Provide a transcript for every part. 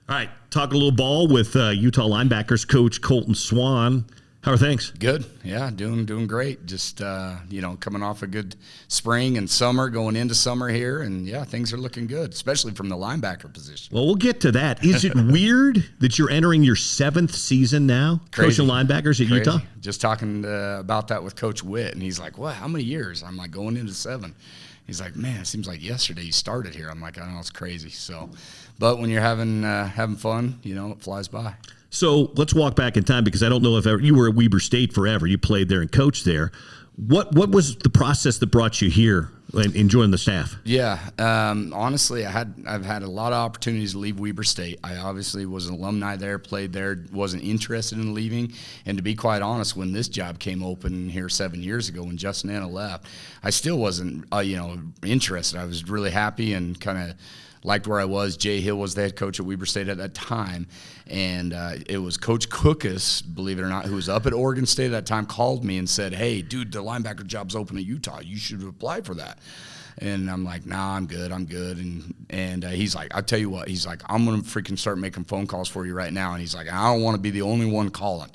All right, talk a little ball with Utah Linebackers Coach Colton Swan. How are things? Good. Yeah, doing great. Just, coming off a good spring and summer, going into summer here. And, yeah, things are looking good, especially from the linebacker position. Well, we'll get to that. Is it weird that you're entering your 7th season now, Crazy. coaching linebackers at Utah? Just talking about that with Coach Witt, and he's like, "What? How many years?" I'm like, "Going into 7." He's like, "Man, it seems like yesterday you started here." I'm like, "I know, it's crazy." So, but when you're having fun, it flies by. So let's walk back in time, because I don't know if you were at Weber State forever. You played there and coached there. What was the process that brought you here and joined the staff? Yeah, honestly, I've had a lot of opportunities to leave Weber State. I obviously was an alumni there, played there, wasn't interested in leaving. And to be quite honest, when this job came open here 7 years ago, when Justin Anna left, I still wasn't interested. I was really happy and kind of liked where I was. Jay Hill was the head coach at Weber State at that time, and it was Coach Cookus, believe it or not, who was up at Oregon State at that time, called me and said, "Hey, dude, the linebacker job's open at Utah. You should apply for that." And I'm like, "Nah, I'm good. And he's like, "I'll tell you what." He's like, "I'm going to freaking start making phone calls for you right now." And he's like, "I don't want to be the only one calling."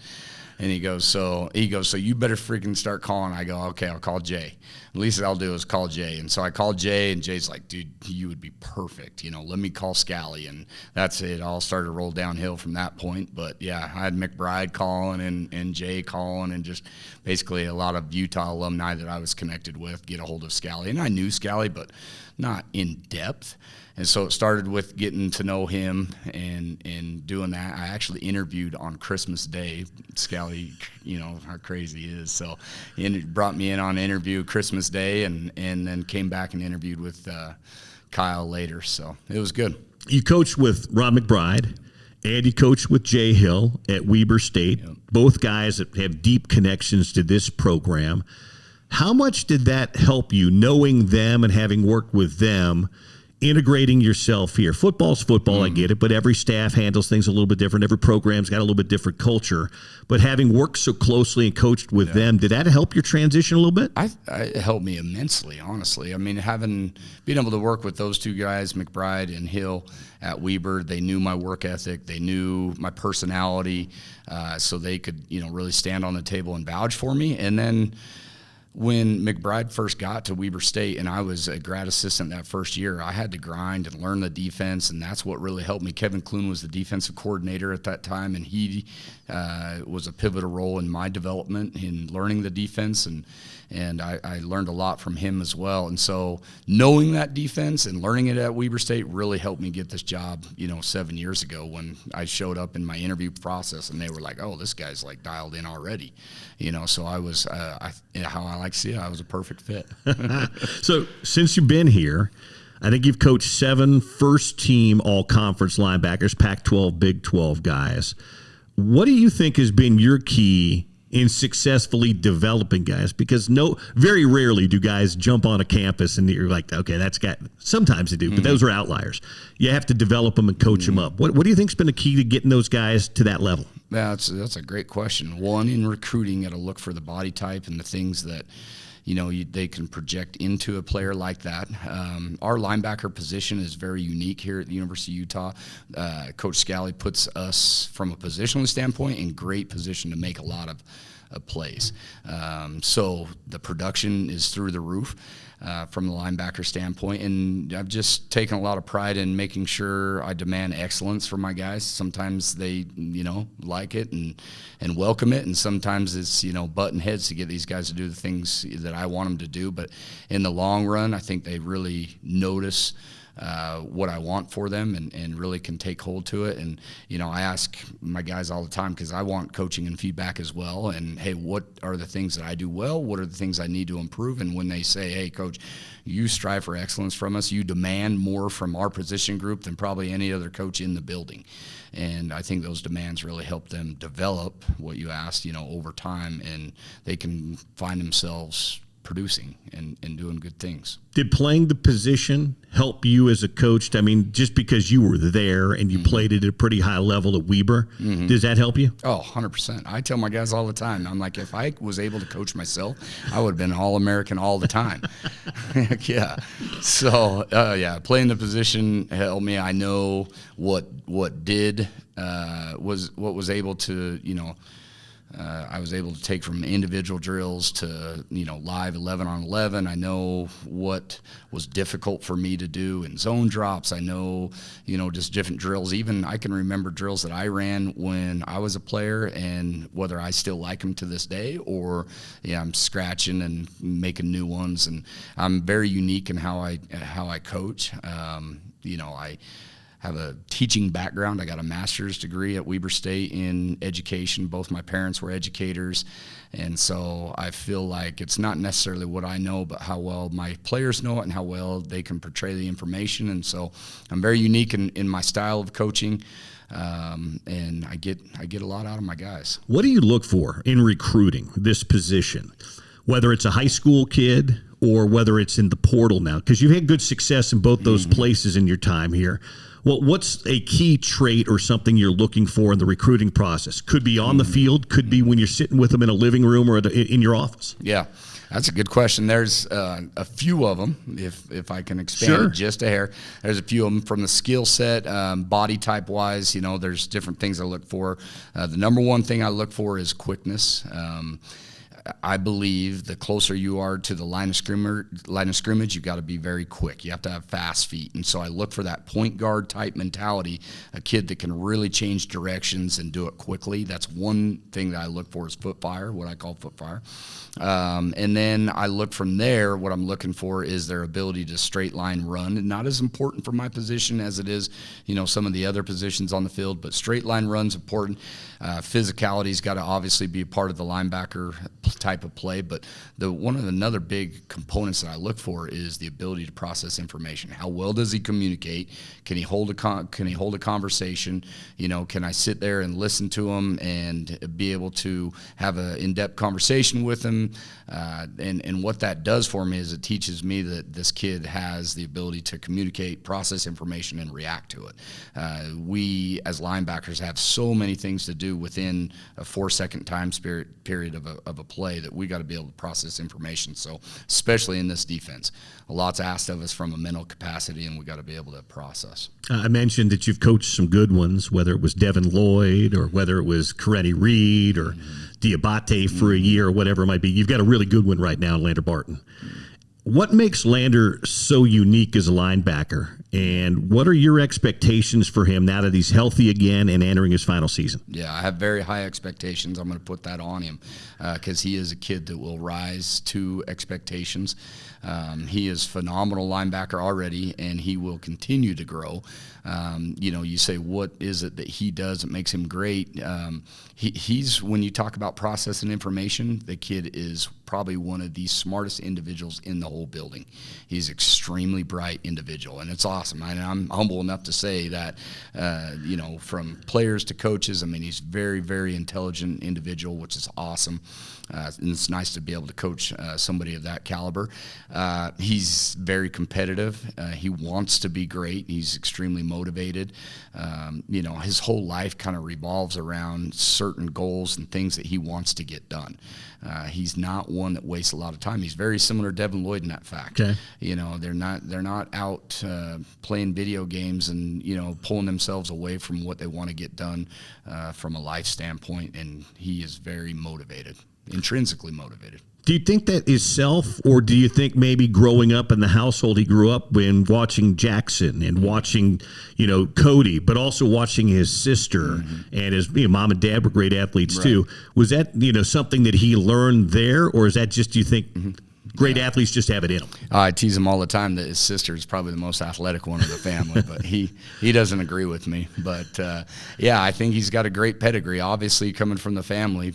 And he goes, so you better freaking start calling. I go, "Okay, I'll call Jay. At least I'll do is call Jay." And so I called Jay, and Jay's like, "Dude, you would be perfect. Let me call Scally." And that's it. All started to roll downhill from that point. But, yeah, I had McBride calling and Jay calling, and just basically a lot of Utah alumni that I was connected with get a hold of Scally. And I knew Scally, but not in depth. And so it started with getting to know him and doing that. I actually interviewed on Christmas Day. Scally, how crazy he is. So he brought me in on an interview Christmas Day, and then came back and interviewed with Kyle later. So it was good. You coached with Rob McBride, and you coached with Jay Hill at Weber State. Yep. Both guys that have deep connections to this program. How much did that help you, knowing them and having worked with them, integrating yourself here? Football's football, I get it, but every staff handles things a little bit different. Every program's got a little bit different culture. But having worked so closely and coached with them, did that help your transition a little bit? It helped me immensely, honestly. I mean, being able to work with those two guys, McBride and Hill at Weber, they knew my work ethic, they knew my personality, so they could, really stand on the table and vouch for me. And then when McBride first got to Weber State, and I was a grad assistant that first year, I had to grind and learn the defense, and that's what really helped me. Kevin Clune was the defensive coordinator at that time, and he was a pivotal role in my development in learning the defense, and I learned a lot from him as well. And so knowing that defense and learning it at Weber State really helped me get this job, 7 years ago, when I showed up in my interview process, and they were like, "Oh, this guy's like dialed in already." So I was, how I like to see it, I was a perfect fit. So since you've been here, I think you've coached 7 first-team all-conference linebackers, Pac-12, Big 12 guys. What do you think has been your key in successfully developing guys? Because very rarely do guys jump on a campus and you're like, okay, that's got. Sometimes they do, but those are outliers. You have to develop them and coach them up. What do you think's been the key to getting those guys to that level? Yeah, that's a great question. One, in recruiting, you got to look for the body type and the things that they can project into a player like that. Our linebacker position is very unique here at the University of Utah. Coach Scally puts us, from a positional standpoint, in great position to make a lot of plays. So the production is through the roof from the linebacker standpoint, and I've just taken a lot of pride in making sure I demand excellence from my guys. Sometimes they, like it and welcome it, and sometimes it's, button heads to get these guys to do the things that I want them to do. But in the long run, I think they really notice what I want for them and really can take hold to it. And, I ask my guys all the time, because I want coaching and feedback as well. And, hey, what are the things that I do well? What are the things I need to improve? And when they say, "Hey, Coach, you strive for excellence from us, you demand more from our position group than probably any other coach in the building." And I think those demands really help them develop what you asked, over time, and they can find themselves producing and doing good things. Did playing the position help you as a coach? I mean, just because you were there and you played at a pretty high level at Weber, does that help you? Oh, 100%. I tell my guys all the time, I'm like, if I was able to coach myself, I would have been All-American all the time. Yeah. So, playing the position helped me. I know what was able to, I was able to take from individual drills to, live 11 on 11. I know what was difficult for me to do in zone drops. I know, just different drills. Even I can remember drills that I ran when I was a player, and whether I still like them to this day or I'm scratching and making new ones. And I'm very unique in how I coach. I have a teaching background. I got a master's degree at Weber State in education. Both my parents were educators. And so I feel like it's not necessarily what I know, but how well my players know it and how well they can portray the information. And so I'm very unique in my style of coaching. And I get a lot out of my guys. What do you look for in recruiting this position? Whether it's a high school kid or whether it's in the portal now, because you've had good success in both those places in your time here. Well, what's a key trait or something you're looking for in the recruiting process? Could be on the field, could be when you're sitting with them in a living room or in your office. Yeah, that's a good question. There's a few of them, if I can expand it just a hair. There's a few of them from the skill set, body type wise. There's different things I look for. The number one thing I look for is quickness. I believe the closer you are to the line of scrimmage, you've got to be very quick. You have to have fast feet. And so I look for that point guard type mentality, a kid that can really change directions and do it quickly. That's one thing that I look for is foot fire, what I call foot fire. And then I look from there, what I'm looking for is their ability to straight line run. Not as important for my position as it is, some of the other positions on the field, but straight line run's important. Physicality's got to obviously be a part of the linebacker type of play, but another big components that I look for is the ability to process information. How well does he communicate? Can he hold a conversation? Can I sit there and listen to him and be able to have an in-depth conversation with him? And what that does for me is it teaches me that this kid has the ability to communicate, process information, and react to it. We as linebackers have so many things to do within a 4-second time period of a play that we got to be able to process information. So especially in this defense, a lot's asked of us from a mental capacity, and we got to be able to process. I mentioned that you've coached some good ones, whether it was Devin Lloyd or whether it was Karetti Reed or Diabate for a year or whatever it might be. You've got a really good one right now, Lander Barton. What makes Lander so unique as a linebacker, and what are your expectations for him now that he's healthy again and entering his final season? Yeah, I have very high expectations. I'm going to put that on him because he is a kid that will rise to expectations. He is phenomenal linebacker already, and he will continue to grow. You say, what is it that he does that makes him great? He's when you talk about processing information, the kid is probably one of the smartest individuals in the whole building. He's an extremely bright individual, and it's awesome. I'm humble enough to say that, from players to coaches, he's very, very intelligent individual, which is awesome. And it's nice to be able to coach somebody of that caliber. He's very competitive. He wants to be great. He's extremely motivated. His whole life kind of revolves around certain goals and things that he wants to get done. He's not one that wastes a lot of time. He's very similar to Devin Lloyd in that fact. Okay. They're not out playing video games and pulling themselves away from what they want to get done from a life standpoint. And he is very motivated, intrinsically motivated. Do you think that is self, or do you think maybe growing up in the household he grew up in, watching Jackson and watching, Cody, but also watching his sister and his mom and dad were great athletes too. Was that, something that he learned there, or is that just, do you think great athletes just have it in them? I tease him all the time that his sister is probably the most athletic one of the family, but he doesn't agree with me. But, I think he's got a great pedigree, obviously coming from the family,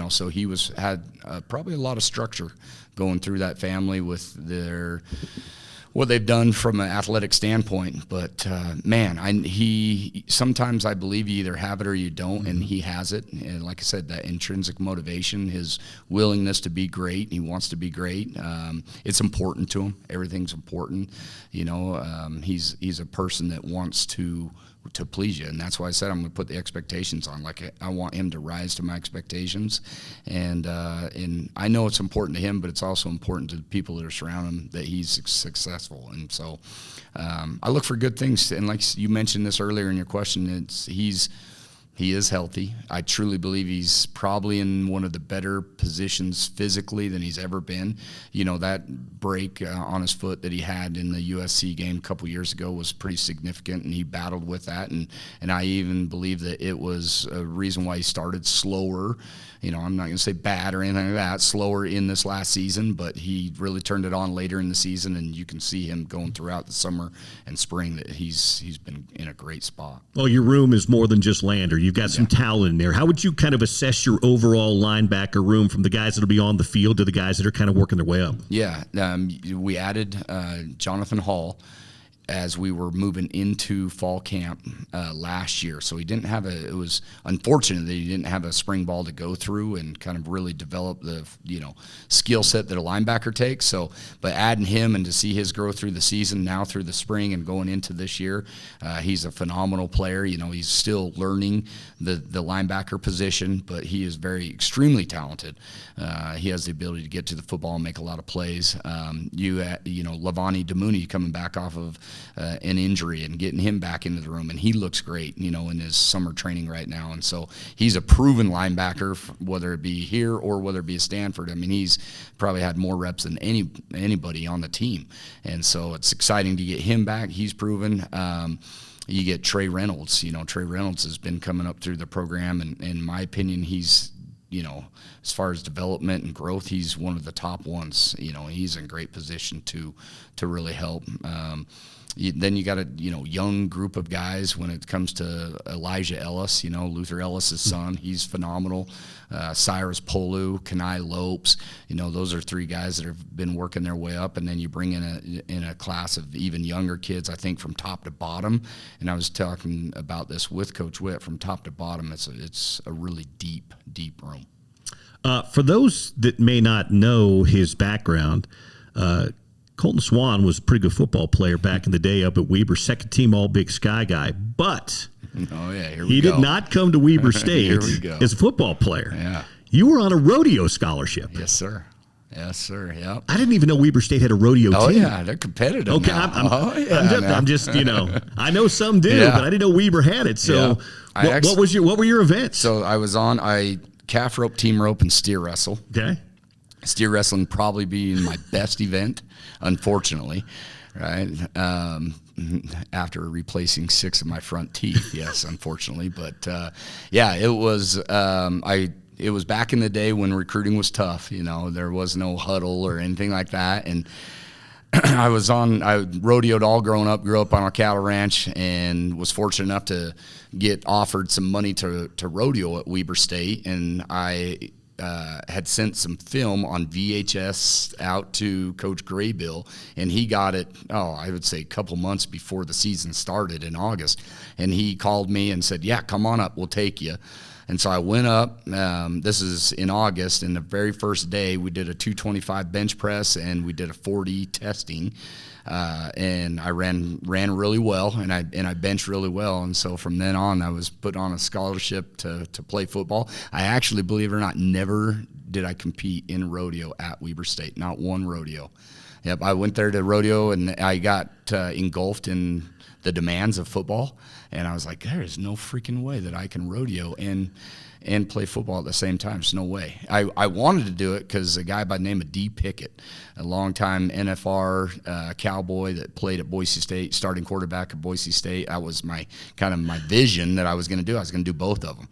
so he had probably a lot of structure going through that family with what they've done from an athletic standpoint. But man, sometimes I believe you either have it or you don't, and he has it. And like I said, that intrinsic motivation, his willingness to be great, he wants to be great. It's important to him. Everything's important. He's a person that wants to please you, and that's why I said I'm going to put the expectations on. Like, I want him to rise to my expectations, and I know it's important to him, but it's also important to the people that are surrounding him that he's successful. And so I look for good things, and like you mentioned this earlier in your question, he is healthy. I truly believe he's probably in one of the better positions physically than he's ever been. That break on his foot that he had in the USC game a couple years ago was pretty significant, and he battled with that. And I even believe that it was a reason why he started slower. I'm not going to say bad or anything like that, slower in this last season, but he really turned it on later in the season, and you can see him going throughout the summer and spring that he's been in a great spot. Well, your room is more than just Lander. You've got some talent in there. How would you kind of assess your overall linebacker room from the guys that will be on the field to the guys that are kind of working their way up? Yeah, we added Jonathan Hall as we were moving into fall camp last year. So he didn't have it was unfortunate that he didn't have a spring ball to go through and kind of really develop the, skill set that a linebacker takes. So, but adding him and to see his growth through the season, now through the spring and going into this year, he's a phenomenal player. He's still learning the linebacker position, but he is extremely talented. He has the ability to get to the football and make a lot of plays. Lavani Damuni coming back off of an injury and getting him back into the room, and he looks great, in his summer training right now. And so he's a proven linebacker, whether it be here or whether it be at Stanford. I mean, he's probably had more reps than anybody on the team, and so it's exciting to get him back. He's proven. You get Trey Reynolds. Trey Reynolds has been coming up through the program, and in my opinion, he's as far as development and growth, he's one of the top ones. He's in great position to really help. Then you got a young group of guys when it comes to Elijah Ellis, Luther Ellis' son. He's phenomenal. Cyrus Polu, Kenai Lopes, those are three guys that have been working their way up. And then you bring in a class of even younger kids, I think, from top to bottom. And I was talking about this with Coach Witt. From top to bottom, it's a really deep room. For those that may not know his background, Colton Swan was a pretty good football player back in the day up at Weber, second team All Big Sky guy, but he did not come to Weber State as a football player. Yeah. You were on a rodeo scholarship. Yes, sir. Yep. I didn't even know Weber State had a rodeo team. Oh, yeah, they're competitive. Okay, now. I'm just I know some do, but I didn't know Weber had it. So what were your events? So I was on calf rope, team rope, and steer wrestle. Okay. Steer wrestling probably being my best event, unfortunately, right? After replacing 6 of my front teeth, yes, unfortunately. But it was it was back in the day when recruiting was tough. There was no huddle or anything like that, and I rodeoed all growing up, grew up on a cattle ranch, and was fortunate enough to get offered some money to rodeo at Weber State, and I had sent some film on VHS out to Coach Graybill, and he got it, I would say a couple months before the season started in August. And he called me and said, yeah, come on up, we'll take you. And so I went up, this is in August, and the very first day we did a 225 bench press and we did a 40 testing. And I ran really well, and I benched really well, and so from then on I was put on a scholarship to play football. I actually, believe it or not, never did I compete in rodeo at Weber State, not one rodeo. Yep, I went there to rodeo, and I got engulfed in the demands of football, and I was like, there is no freaking way that I can rodeo and play football at the same time. There's no way. I wanted to do it because a guy by the name of D. Pickett, a longtime NFR Cowboy that played at Boise State, starting quarterback at Boise State, that was my vision that I was going to do. I was going to do both of them.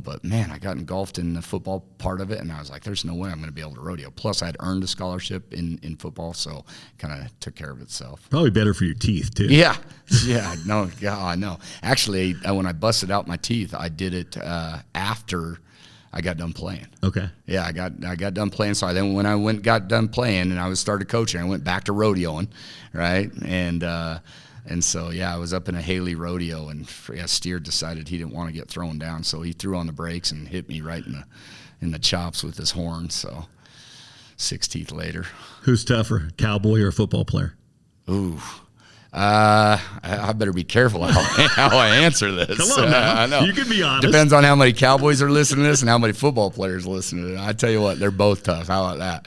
But man, I got engulfed in the football part of it, and I was like, there's no way I'm going to be able to rodeo. Plus, I had earned a scholarship in football, so kind of took care of itself. Probably better for your teeth, too. Yeah. No. Actually, when I busted out my teeth, I did it after I got done playing. Okay. Yeah, I got done playing. So when I got done playing and I started coaching, I went back to rodeoing, right? And so I was up in a Haley rodeo, and Steer decided he didn't want to get thrown down, so he threw on the brakes and hit me right in the chops with his horn. So 6 teeth later. Who's tougher, cowboy or a football player? Ooh. I better be careful how I answer this. Come on now. I know. You can be honest. Depends on how many Cowboys are listening to this and how many football players listen to it. I tell you what, they're both tough. How about that?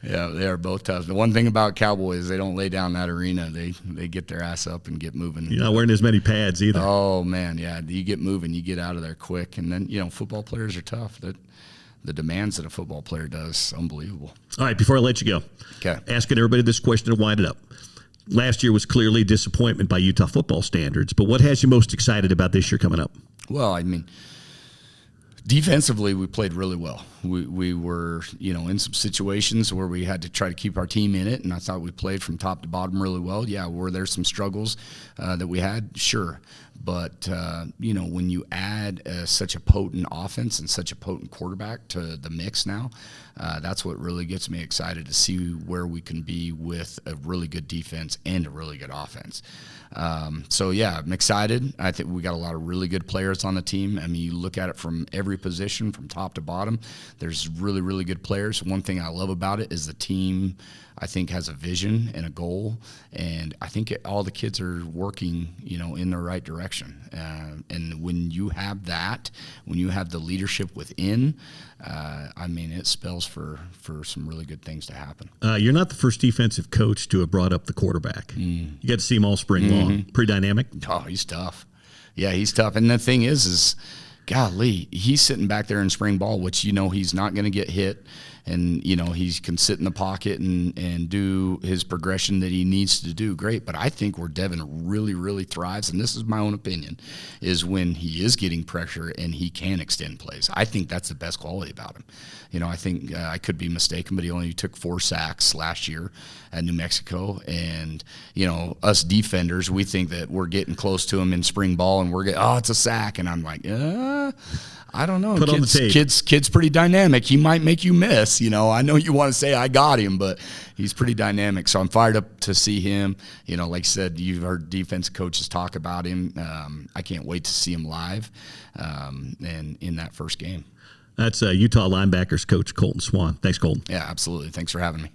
Yeah, they are both tough. The one thing about Cowboys, they don't lay down that arena. They get their ass up and get moving. You're not wearing as many pads either. Oh, man, yeah. You get moving. You get out of there quick. And then, football players are tough. The demands that a football player does, unbelievable. All right, before I let you go, okay, asking everybody this question to wind it up. Last year was clearly a disappointment by Utah football standards, but what has you most excited about this year coming up? Well, I mean, defensively, we played really well. We were, in some situations where we had to try to keep our team in it, and I thought we played from top to bottom really well. Yeah, were there some struggles that we had? Sure. But, when you add such a potent offense and such a potent quarterback to the mix now, that's what really gets me excited to see where we can be with a really good defense and a really good offense. I'm excited. I think we got a lot of really good players on the team. I mean, you look at it from every position, from top to bottom, there's really, really good players. One thing I love about it is the team, I think, has a vision and a goal, and I think all the kids are working, in the right direction. And when you have that, when you have the leadership within, it spells for some really good things to happen. You're not the first defensive coach to have brought up the quarterback. You got to see him all spring long. Pretty dynamic. Oh, he's tough. Yeah, he's tough. And the thing is golly, he's sitting back there in spring ball, which, he's not going to get hit. And, he can sit in the pocket and do his progression that he needs to do. Great. But I think where Devin really, really thrives, and this is my own opinion, is when he is getting pressure and he can extend plays. I think that's the best quality about him. I think I could be mistaken, but he only took 4 sacks last year at New Mexico. And, us defenders, we think that we're getting close to him in spring ball and we're getting, it's a sack. And I'm like, I don't know. Put on the tape. Kid's pretty dynamic. He might make you miss. I know you want to say I got him, but he's pretty dynamic. So I'm fired up to see him. Like I said, you've heard defensive coaches talk about him. I can't wait to see him live and in that first game. That's Utah Linebackers Coach Colton Swan. Thanks, Colton. Yeah, absolutely. Thanks for having me.